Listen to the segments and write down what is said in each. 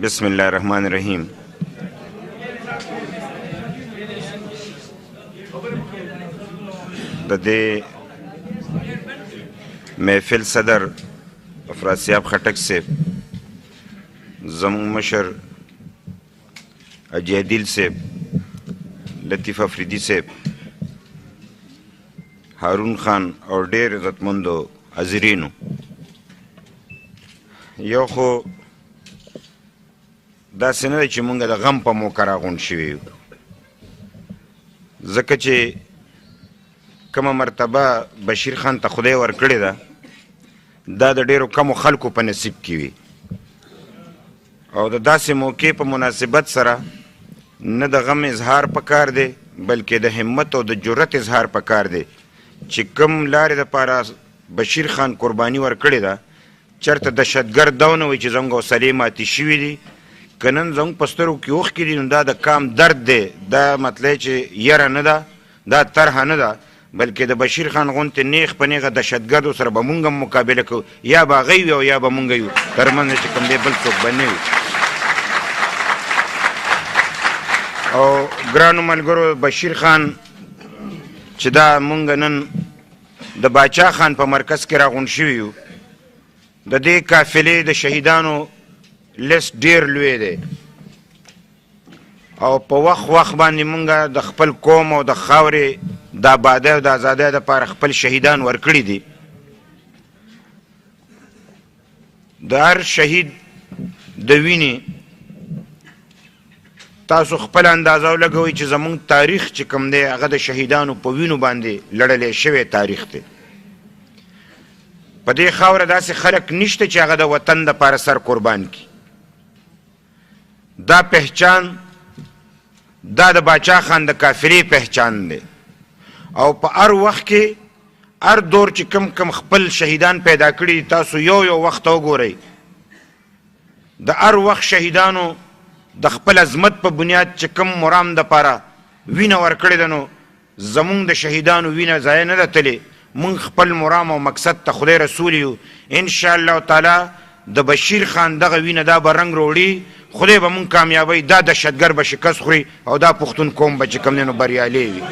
بسم الله الرحمن الرحیم. د دې محفل صدر افراسیاب خټک صاحب، زمون مشر اجي عدیل صاحب، لطیف افریدی صاحب، هارون خان او ډېر عزتمندو حاضرینو، یو خو داسې نه ده چې مونږ د غم په موقع راغونډ شوي یو، ځکه چې کومه مرتبه بشیر خان ته خدای ورکړې ده دا د ډېرو کمو خلکو په نصیب کې وي، او د داسې موقع په مناسبت سره نه د غم اظهار پکار دی بلکې د همت او د جرأت اظهار پکار دی چې کوم لارې دپاره بشیر خان قرباني ورکړې ده، چېرته دهشتګرد دا ونه وایي چې زموږ حوصلې ماتې شوي دي، که نن زموږ په سترګو کې اوښکې دي نو دا د کام درد دی، دا مطلب چې یره نه ده، دا طرحه نه ده، بلکې د بشیر خان غوندې نیغ په نیغه دهشتګردو سره به مونږ هم مقابله کوو، یا به هغه وي او یا به مونږ یو، ترمنځ چې کوم دی بل څوک به نه وي. او ګرانو ملګرو، بشیر خان چې دا مونږ نن د باچا خان په مرکز کې راغونډ شوي یو، د دې قافلې د شهیدانو لیست ډیر لوی دی او په وخت باندې مونږ د خپل قوم او د خاورې د آبادۍ او د ازادۍ دپاره خپل شهیدان ورکړي دي. د هر شهید د وینې تاسو خپل اندازه ولګوئ چې زمونږ تاریخ چې کوم دی هغه د شهیدانو په وینو باندې لړلی شوی تاریخ دی. په دې خاوره داسې خلک نشته چې هغه د وطن دپاره سر قربان کړي. دا پہچان دا د باچا خان د قافلې پہچان دی، او په هر وخت کې هر دور چې کم خپل شهیدان پیدا کړي تاسو یو وخت وګورئ، د هر وخت شهیدانو د خپل عظمت په بنیاد چې کم مرام دپاره وینه ورکړې ده، نو زمونږ د شهیدانو وینه ضایع نه ده تلې، مونږ خپل مرام او مقصد ته خدای رسول یو. انشاءالله تعالی د بشیر خان دغه وینه دا به رنګ روړي، خدای به مونږ کامیابوي، دا دهشتګر به شکست خوري او دا پښتون قوم به چې کوم دی نو بریالی وي.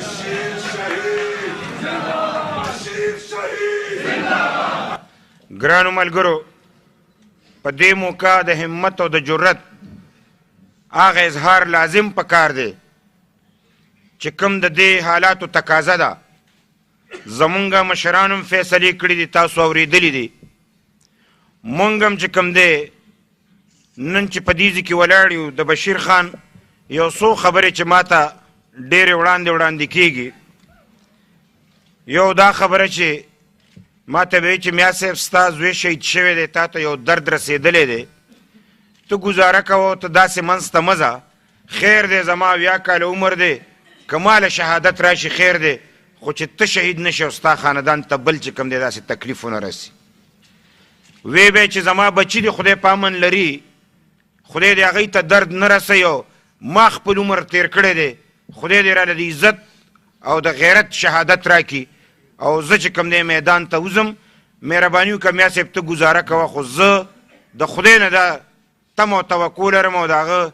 ګرانو ملګرو، په دې موقع د همت او د جرأت هغه اظهار لازم پکار دی چې کوم د دې حالاتو تقاضا ده. زمونږ مشرانو هم فیصلې کړي دي، تاسو اورېدلي دي. مونږ هم چې کوم دی نن چې په دې ځای کې ولاړ یو، د بشیر خان یو څو خبرې چې ما ته ډېرې وړاندې کېږي. یو دا خبره چې ما ته وایي چې میا صاحب ستا زوی شهید شوی دی، تا ته یو درد رسېدلی دی، ته ګزاره کوه ته داسې منځ ته مه ځه، خیر دی زما 80 کاله عمر دی، که ماله شهادت راشي خیر دی، خو چې ته شهید نشي او ستا خاندان ته بل چې کوم دی داسې تکلیف ونه رسي. وی به چې زما بچي دی خدای په امن لري، خدای دې هغوی ته درد نه رسوي، او ما خپل عمر تیر کړی دی، خدای دې راله د عزت او د غیرت شهادت راکړي، او زه چې کوم دی میدان ته وځم. مهرباني وکړه میا صاحب ته ګزاره کوه، خو زه د خدای نه دا تم او توقع لرم او د هغه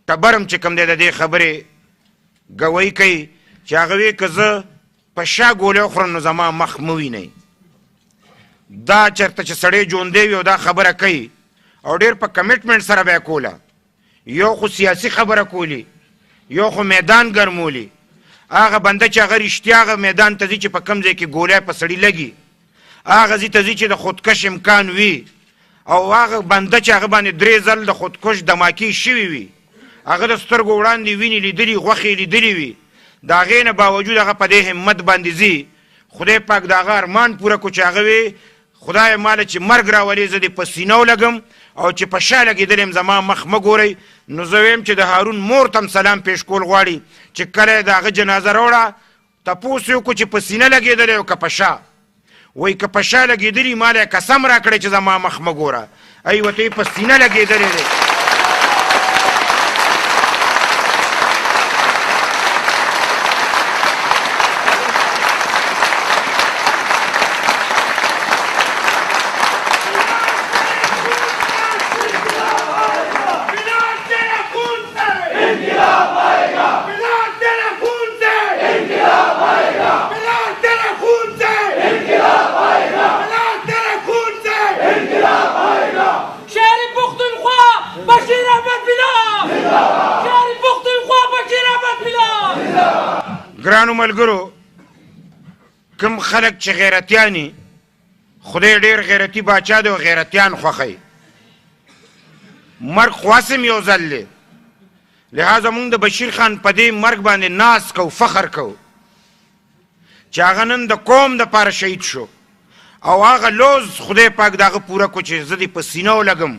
ټبرم چې کوم دی د دې خبرې ګویي کوي چې هغه وی که زه په شا ګولۍ وخورم نو زما مخ مه وینئ. دا چېرته چې سړی ژوندی وي او دا خبره کوي او ډېر په کمیټمنټ سره به یې کوله، یو خو سیاسي خبره کولی، یو خو میدان ګرمولی. هغه بنده چې هغه رښتیا هغه میدان ته ځي چې په کوم ځای کې ګولۍ په سړي لګي، هغه ځای ته ځي چې د خودکش امکان وي، او هغه بنده چې هغه باندې 3 ځل د خودکش دماکې شوي وي، هغه د سترګو وړاندې وینې لیدلي، غوښې لیدلي وي، د هغې نه باوجود هغه په دې همت باندې ځي. خدای پاک د هغه ارمان پوره کړو چې هغه وی خدای ماله چې مرګ راولي زه دې په سینه ولګم او چې په شا لګېدلی یم زما مخ مه ګورئ. نو زه ویم چې د هارون مور ته هم سلام پیش کول غواړي چې کله یې د هغه جنازه راوړه تپوس یې وکړو چې په سینه لګېدلی او که په شا. وایي که په شا لګېدلي ماله یې قسم را کړی چې زما مخ مه ګوره، ای ورته یې په سینه لګېدلی دی. ګرانو ملګرو کوم خلک چې غیرتیان خدای ډېر غیرتي باچا دی او غیرتیان خوښوي مرګ خواسم یو ځل دی لہذا موږ د بشیر خان په دې مرګ باندې ناز کوو فخر کوو چې هغه نن د قوم دپاره شهید شو او هغه لوز خدای پاک د هغه پوره کو چې زه دې په سینه ولګم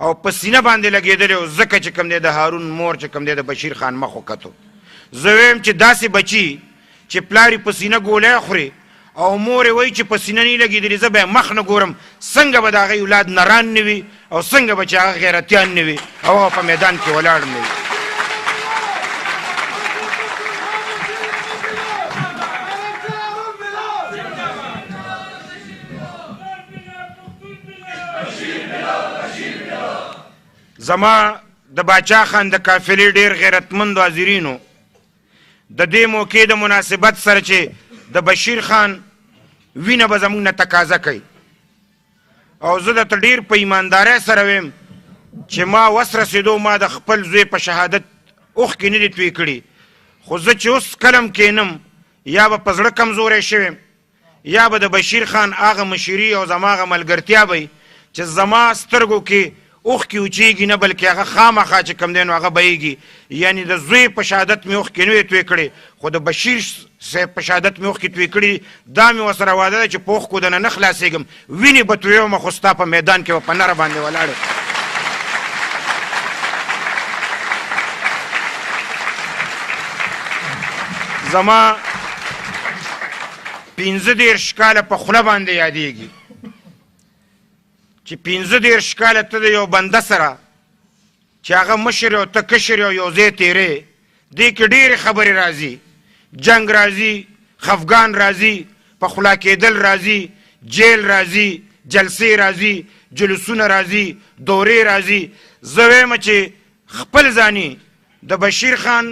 او په سینه باندې لګېدلی او ځکه چې کوم دی د هارون مور چې کوم دی د بشیر خان مخ وکتو زه ویم چې داسې بچي چې پلار یې په سینه ګولی خوري او مور یې وایي چې په سینه نه لګېدلي زه به یې مخ نه ګورم څنګه به د هغې اولاد نران نه وي او څنګه به چې هغه غیرتیان نه وي او هغه په میدان کې ولاړ نه وي زما د باچا خان د قافلې ډېر غیرتمند وزیرینو د دې موقع د مناسبت سره چې د بشیر خان وینه به زموږ نه تقاضا کوي او زه درته ډېر په ایماندارۍ سره ویم چې ما وس رسېدو ما د خپل زوی په شهادت اوښکې نه دي توی کړي خو زه چې اوس کلم کینم یا به په زړه کمزوری شویم یا به د بشیر خان هغه مشري او زما هغه ملګرتیا به چې زما سترګو کې اوښکې اوچېږي نه بلکې هغه خامخا چې کوم دی نو هغه بهیږي یعنې د زوی په شهادت مې اوښکې نه وې توی کړې خو د بشیر صاحب په شهادت مې اوښکې توی کړي دا مې ورسره واده ده چې په اوښکو دنه نه خلاصېږم وینې به تویومه خو ستا په میدان کې به په نره باندې ولاړې زما 15 کاله په خوله باندې یادېږي چې 15 کاله ته د یو بنده سره چې هغه مشر او ته کشر یو ځای تېرې دې کې ډېرې خبرې راځي جنگ راځي خفګان راځي په خولا کېدل راځي جیل راځي جلسې راځي جلوسونه راځي دورې راځي زه وایم چې خپل ځاني د بشیر خان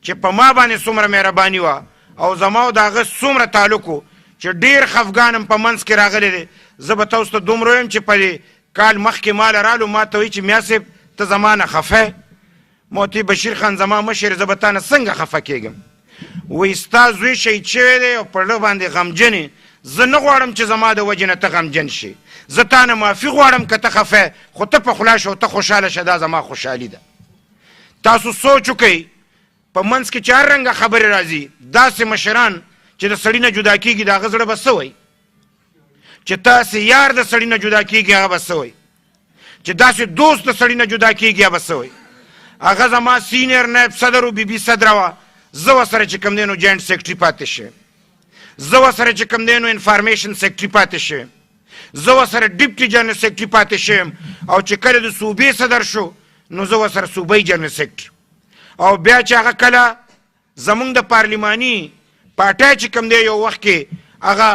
چې په ما باندې څومره مهرباني وه او زما او د هغه څومره تعلق و چې ډېر خفګان هم په منځ کې راغلی دی زه به تاسو ته دومره ویم چې په کال مخکې ماله رالو ما ته وایي چې میا صاحب ته زما نه خفه ما ورته بشیر خان زما مشر زه به تا نه څنګه خفه کېږم وایي ستا زوی شهید شوی دی او په زړه باندې غمجن زه نه غواړم چې زما د وجې نه ته غمجن شي زه تا نه معافي غواړم که ته خفه خو ته په خوله شه او ته خوشحاله شه دا زما خوشحالي ده تاسو سوچ وکئ په منځ کې چې هر رنګه خبرې راځي داسې مشران چې د سړي نه جدا کېږي د هغه زړه به څه وایي چې تاسې یار د سړي نه جدا کېږي هغه به څه وایي چې داسې دوست د سړي نه جدا کېږي هغه به څه وایي هغه زما سینیر نایب صدر و بي بي صدره وه زه ورسره چې کوم دی نو جاینټ سیکرټري پاتې شوم زه ورسره چې کوم دی نو انفارمیشن سیکرټري پاتې شوم زه ورسره ډیپټي جنرل سیکرټري پاتې شوم او چې کله د صوبې صدر شو نو زه ورسره صوبۍ جنرل سیکرټري او بیا چې هغه کله زمونږ د پارلیماني پارټۍ چې کوم دی یو وخت کې هغه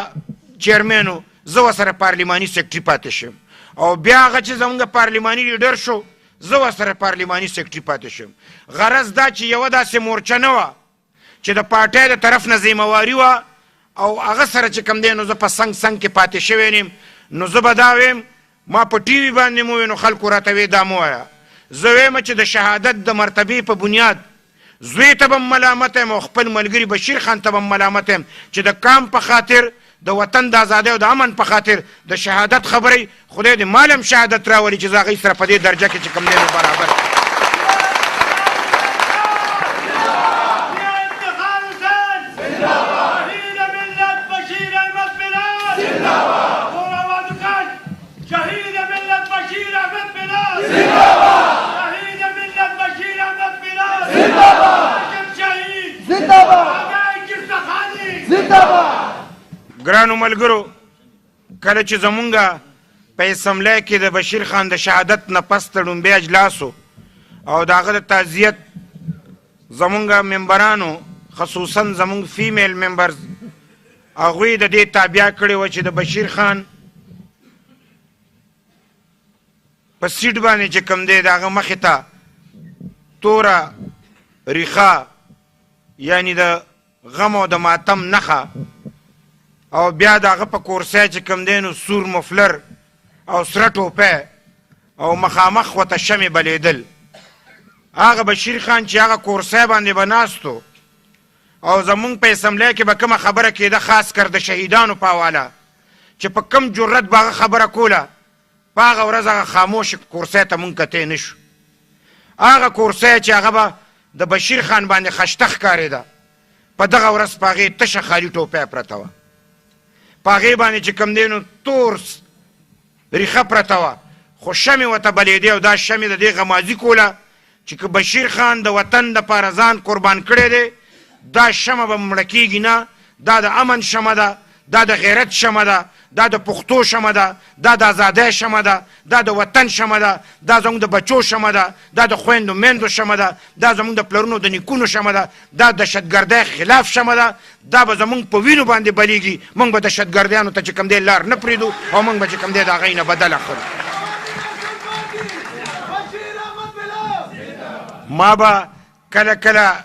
چیرمین و زه ورسره پارلیماني سیکرټري پاتې شوم او بیا هغه چې زمونږ پارلیماني لیډر شو زه ورسره پارلیماني سیکرټري پاتې شوم غرض دا چې یوه داسې مورچه نه وه چې د پارټۍ د طرف نه ذمهواري وه او هغه سره چې کوم دی نو زه په څنګ څنګ کې پاتې شوی یم نو زه به دا ویم ما په ټي وي باندې مو نو خلکو راته وی دا مو وایه زه ویم چې د شهادت د مرتبې په بنیاد زوی ته به ملامت یم او خپل ملګري بشیر خان ته به ملامت یم چې د کام په خاطر د وطن د ازادۍ او د امن په خاطر د شهادت خبرې خدای دې مالم شهادت راولي چې زه هغوی سره په دې درجه کې چې کوم دی نو برابر ګرانو ملګرو کله چې زمونږ په اسمبلی کې د بشیر خان د شهادت نه پس د ډومبی اجلاس او د هغه د تعزیت زمونږ ممبرانو خصوصا زمونږ فیمیل ممبرز هغوی د دې تابع کړې وه چې د بشیر خان په سیټ باندې چې کوم دی د هغه مخې ته توره ریښه یعنی د غم او د ماتم نښه او بیا د هغه په کورسۍ چې کوم دی نو سور مفلر او سره ټوپی او مخامخ ورته شمې بلیدل هغه بشیر خان چې هغه کورسۍ باندې به ناست و او زمونږ په اسمبلی کې به کومه خبره کېده خاص کر د شهیدانو په حواله چې په کم جرت به هغه خبره کوله په هغه ورځ هغه خاموش کورسی ته مونږ کتی نه شو هغه کورسی چې هغه به د بشیر خان باندې خشته ښکارېده په دغه ورځ په هغې تشه خالي ټوپی پرته وه په هغې باندې چې کوم دی نو تور ریښه پرته وه خو شمې ورته بلېدې او دا شمې د دې غمازي کوله چې که بشیر خان د وطن دپاره ځان قربان کړی دی دا شمه به مړه کېږي نه دا د امن شمه ده دا د غیرت شمه ده دا د پښتو شمه ده دا د ازادۍ شمه ده دا د وطن شمه ده دا زموږ د بچو شمه ده دا د خویندو میندو شمه ده دا زموږ د پلرونو د نیکونو شمه ده دا دهشتګردۍ خلاف شمه ده دا به زموږ په وینو باندې بلیږي موږ به دهشتګردیانو ته چې کوم دی لار نه پرېږدو او موږ به چې کوم دی د هغوی نه بدل اخلو ما به کله کله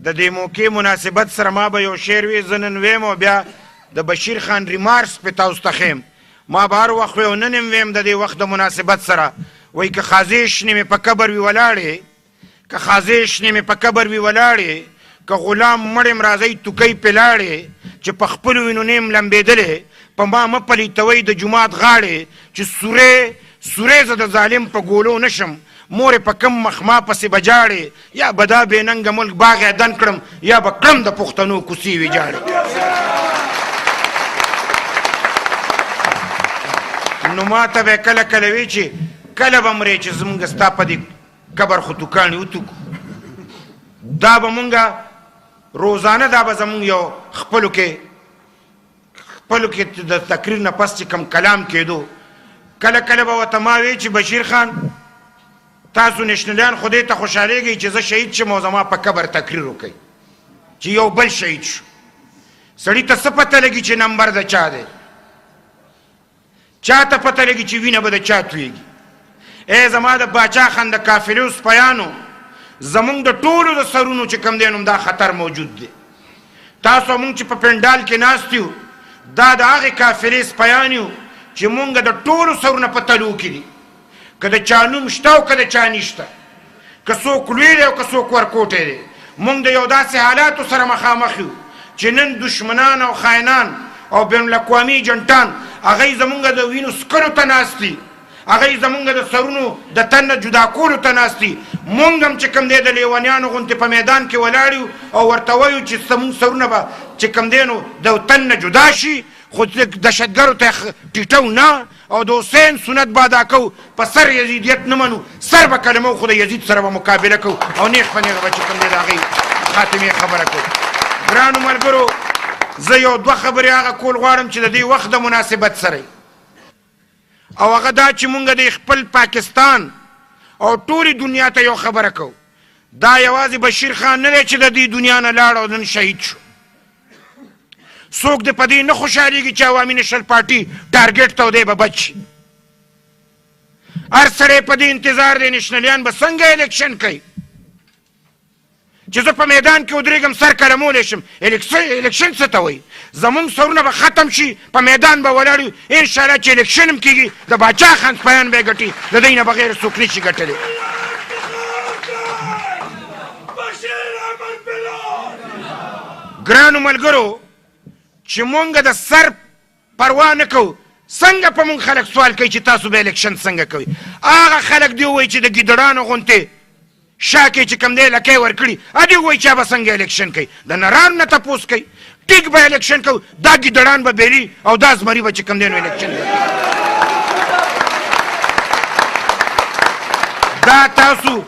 د دې موقع مناسبت سره ما به یو شعر وي زه نن ویم او بیا د بشیر خان ریمارکس پې تاسو ته ښیم ما به هر وخت وی او نن هم ویم د دې وخت د مناسبت سره وایي که خازې شنې مې په قبر وي ولاړې که خازې شنې مې په قبر وي ولاړې که غلام مړ یم راځئ توکۍ پې لاړې چې په خپلو وینو نیم لمبېدلې په ما مه پلیتوئ د جومات غاړې چې سورې زه د ظالم په ګولو نشم مور په کم مخما پسې به جاړې یا به دا بېننګه ملک باغ یې دن کړم یا به کړم د پښتنو کوڅې ویجاړې نو ما ته به کله کله وی چې کله به مرې چې زمونږ ستا په دې قبر خو توکاڼې وتوکو دا به مونږه روزانه دا به زمونږ یو خپلو کې د تقریر نه پس چې کم کلام کېدو کله کله به ورته ما وی چې بشیر خان تاسو نشنلیان خدای ته خوشحالیږئ چې زه شهید شم او زما په قبر تقریر وکئ چې یو بل شهید شو سړي ته څه پته لګي چې نمبر د چا دی چا ته پته لګي چې وینه به د چا تویږي ای زما د باچا خان د قافلې سپیانو زمونږ د ټولو د سرونو چې کوم دی نو دا خطر موجود دی تاسو مونږ چې په پنډال کې ناست یو دا د هغې قافلې سپیان یو چې مونږ د ټولو سرونه په تلو کې دي که د چا نوم شته او که د چا نشته که څوک لوی دی او که څوک ورکوټی دی مونږ د یو داسې حالاتو سره مخامخ یو چې نن دشمنان او خاینان او بین الاقوامي ایجنټان هغوی زمونږ د وینو سکرو ته ناست دي هغوی زمونږ د سرونو د تن نه جدا کولو ته ناست دي مونږ هم چې کوم دی د لیونیانو غوندې په میدان کې ولاړ یو او ورته وایو چې زمونږ سرونه به چې کوم دی نو د تن نه جدا شي خو دهشتګرو ته ټیټو نه او د حسین سنت به ادا کوو په سر یزیدیت نه منو سر به کلمه خو د یزید سره به مقابله کوو او نیغ په نیغه به چې کوم دی د هغې خاتمې خبره کوو ګرانو ملګرو زه یو دوه خبرې هغه کول غواړم چې د دې وخت د مناسبت سره او هغه دا چې مونږ د خپل پاکستان او ټولې دنیا ته یو خبره کوو دا یوازې بشیر خان نه دی چې د دې دنیا نه لاړ او نن شهید شو څوک د په دې نه خوشحالېږي چې عوامي نشل پارټي ټارګېټ ته دی به بچ شي هر سړی په دې انتظار دی نشنلیان به څنګه الیکشن کوي چې زه په میدان کې ودرېږم سر کلمولی شم الیکشن څه ته وایي زمونږ سرونه به ختم شي په میدان به ولاړ یو انشاءالله چې الیکشن هم کېږي د باچا خان سپیان به یې ګټي د دوی نه بغیر څوک نشي ګټلی ګرانو ملګرو چې مونږ د سر پروا نه کوو څنګه په مونږ خلک سوال کوي چې تاسو به الیکشن څنګه کوئ هغه خلک دی ووایي چې د ګیدړانو غوندې شا کې چې کوم دی لکۍ ورکړي دوی وایي چې به څنګه الیکشن کوي د نرانو نه تپوس کوي ټیک به الیکشن کوو دا ګیدړان به بیري او دا زمري به چې کوم دی نو الیکشن دا تاسو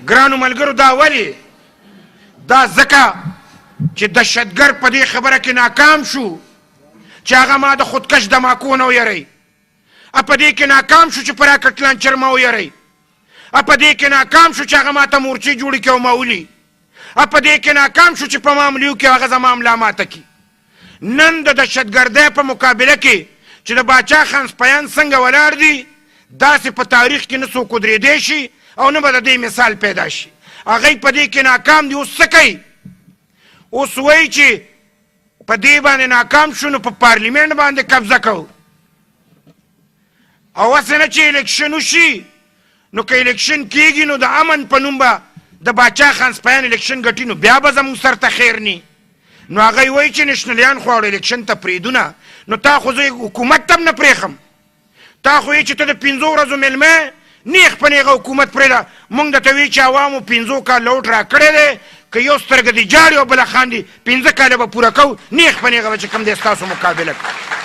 ګرانو ملګرو دا ولې دا ځکه چې دهشتګر په دې خبره کې ناکام شو چې هغه ما د خودکش دماکو نه ویری په دې کې ناکام شو چې په راکټ لانچر ما ویری په دې کې ناکام شو چې هغه ما ته مورچې جوړې کړي او ما ولي په دې کې ناکام شو چې په معاملو کې هغه زما ملا ماته کړي نن د دهشتګردۍ په مقابله کې چې د باچا خان سپیان څنګه ولاړ دي داسې په تاریخ کې نه څوک ودرېدی شي او نه به د دې مثال پیدا شي هغوی په دې کې ناکام دي اوس څه کوي اوس وایي چې په دې باندې ناکام شو نو په پارلیمنټ باندې قبضه کوو او هسې نه چې الیکشن وشي نو که الیکشن کېږي نو د امن په نوم به د باچا خان سپیان الیکشن ګټي نو بیا به زموږ سر ته خیر نی نو هغوی وایي چې نشنلیان خواړو الیکشن ته پرېږدونه نو تا خو زه حکومت ته هم نه پرېښم تا خو یې چې ته د 5 ورځو میلمه نیغ په نیغه حکومت پرېږده موږ درته وایي چې عوامو 5 کال لوټ راکړی دی که یو سترګه دې جاړي او بله خاندي 5 کاله به پوره کوو نیغ په نیغه به چې کوم دی ستاسو مقابله کوي